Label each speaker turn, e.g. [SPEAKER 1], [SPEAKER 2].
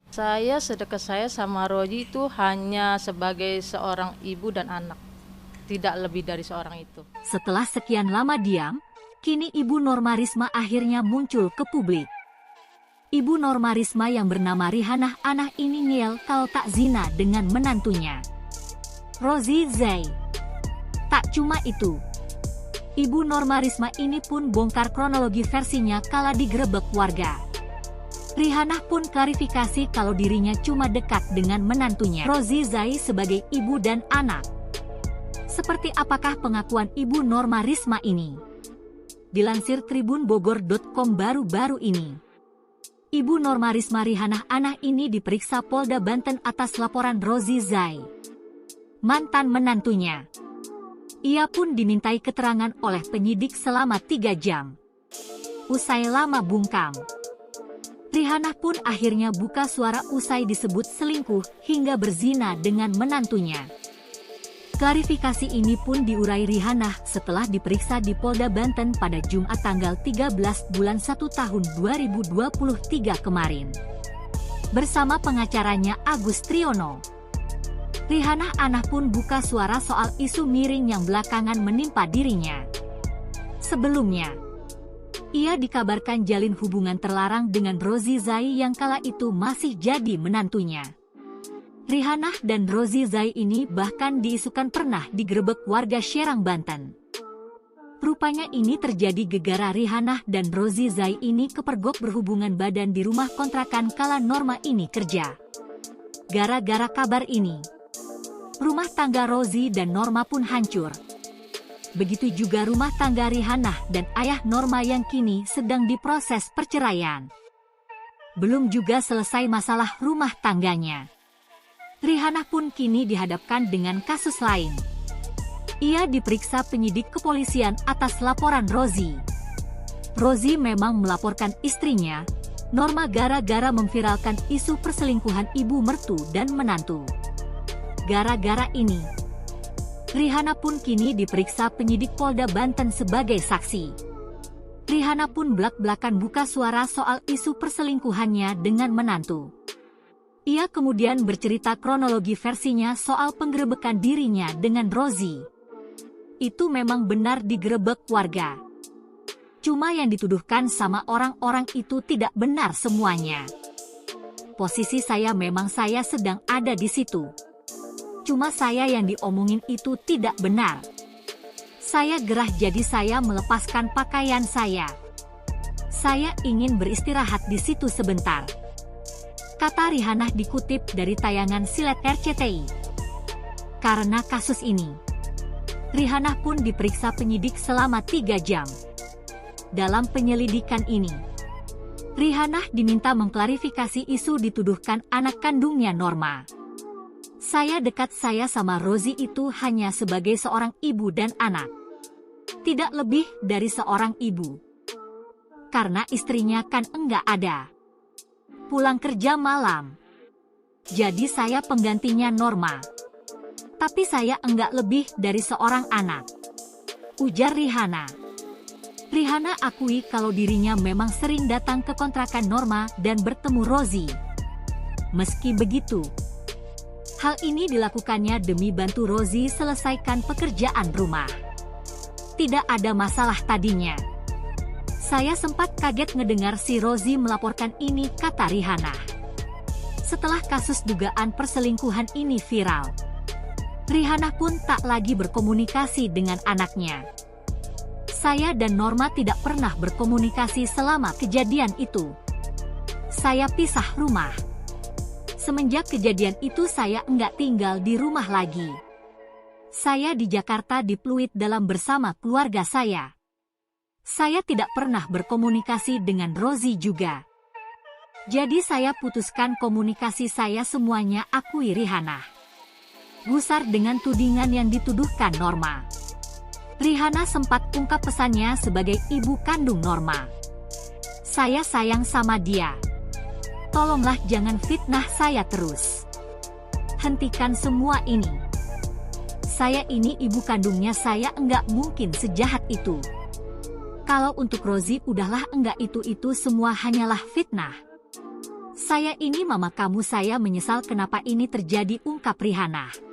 [SPEAKER 1] Sedekat saya sama Roji itu hanya sebagai seorang ibu dan anak, tidak lebih dari seorang itu.
[SPEAKER 2] Setelah sekian lama diam, kini Ibu Norma Risma akhirnya muncul ke publik. Ibu Norma Risma yang bernama Rihanah Anah ini ngeyel kalau tak zina dengan menantunya, Rozi Zai. Tak cuma itu, Ibu Norma Risma ini pun bongkar kronologi versinya kala digerebek warga. Rihanah pun klarifikasi kalau dirinya cuma dekat dengan menantunya, Rozi Zai, sebagai ibu dan anak. Seperti apakah pengakuan Ibu Norma Risma ini? Dilansir tribunbogor.com baru-baru ini, Ibu Norma Risma Rihanah Anah ini diperiksa Polda Banten atas laporan Rozi Zai, mantan menantunya. Ia pun dimintai keterangan oleh penyidik selama 3 jam. Usai lama bungkam, Rihanah pun akhirnya buka suara usai disebut selingkuh hingga berzina dengan menantunya. Klarifikasi ini pun diurai Rihanah setelah diperiksa di Polda Banten pada Jumat tanggal 13 bulan 1 tahun 2023 kemarin. Bersama pengacaranya Agus Triono. Rihanah Anah pun buka suara soal isu miring yang belakangan menimpa dirinya. Sebelumnya, ia dikabarkan jalin hubungan terlarang dengan Rozi Zai yang kala itu masih jadi menantunya. Rihanah dan Rozi Zai ini bahkan diisukan pernah digerebek warga Serang, Banten. Rupanya ini terjadi gegara Rihanah dan Rozi Zai ini kepergok berhubungan badan di rumah kontrakan kala Norma ini kerja. Gara-gara kabar ini, rumah tangga Rozi dan Norma pun hancur. Begitu juga rumah tangga Rihanah dan ayah Norma yang kini sedang diproses perceraian. Belum juga selesai masalah rumah tangganya, Rihanah pun kini dihadapkan dengan kasus lain. Ia diperiksa penyidik kepolisian atas laporan Rozi. Rozi memang melaporkan istrinya, Norma, gara-gara memviralkan isu perselingkuhan ibu mertu dan menantu. Gara-gara ini, Rihanah pun kini diperiksa penyidik Polda Banten sebagai saksi. Rihanah pun belak-belakan buka suara soal isu perselingkuhannya dengan menantu. Ia kemudian bercerita kronologi versinya soal penggerebekan dirinya dengan Rozi. Itu memang benar digerebek warga. Cuma yang dituduhkan sama orang-orang itu tidak benar semuanya. Posisi saya memang saya sedang ada di situ. Cuma saya yang diomongin itu tidak benar. Saya gerah jadi saya melepaskan pakaian saya. Saya ingin beristirahat di situ sebentar, kata Rihanah dikutip dari tayangan Silet RCTI. Karena kasus ini, Rihanah pun diperiksa penyidik selama 3 jam. Dalam penyelidikan ini, Rihanah diminta mengklarifikasi isu dituduhkan anak kandungnya Norma. Saya dekat saya sama Rozi itu hanya sebagai seorang ibu dan anak. Tidak lebih dari seorang ibu. Karena istrinya kan enggak ada. Pulang kerja malam. Jadi saya penggantinya Norma. Tapi saya enggak lebih dari seorang anak, ujar Rihanah. Rihanah akui kalau dirinya memang sering datang ke kontrakan Norma dan bertemu Rozi. Meski begitu, hal ini dilakukannya demi bantu Rozi selesaikan pekerjaan rumah. Tidak ada masalah tadinya. Saya sempat kaget ngedengar si Rozi melaporkan ini, kata Rihanah. Setelah kasus dugaan perselingkuhan ini viral, Rihanah pun tak lagi berkomunikasi dengan anaknya. Saya dan Norma tidak pernah berkomunikasi selama kejadian itu. Saya pisah rumah. Semenjak kejadian itu saya enggak tinggal di rumah lagi. Saya di Jakarta di Pluit dalam bersama keluarga saya. Saya tidak pernah berkomunikasi dengan Rozi juga. Jadi saya putuskan komunikasi saya semuanya, akui Rihanah. Gusar dengan tudingan yang dituduhkan Norma. Rihanah sempat ungkap pesannya sebagai ibu kandung Norma. Saya sayang sama dia. Tolonglah jangan fitnah saya terus. Hentikan semua ini. Saya ini ibu kandungnya, saya enggak mungkin sejahat itu. Kalau untuk Rozi udahlah, enggak, itu semua hanyalah fitnah. Saya ini mama kamu, saya menyesal kenapa ini terjadi, ungkap Rihanna.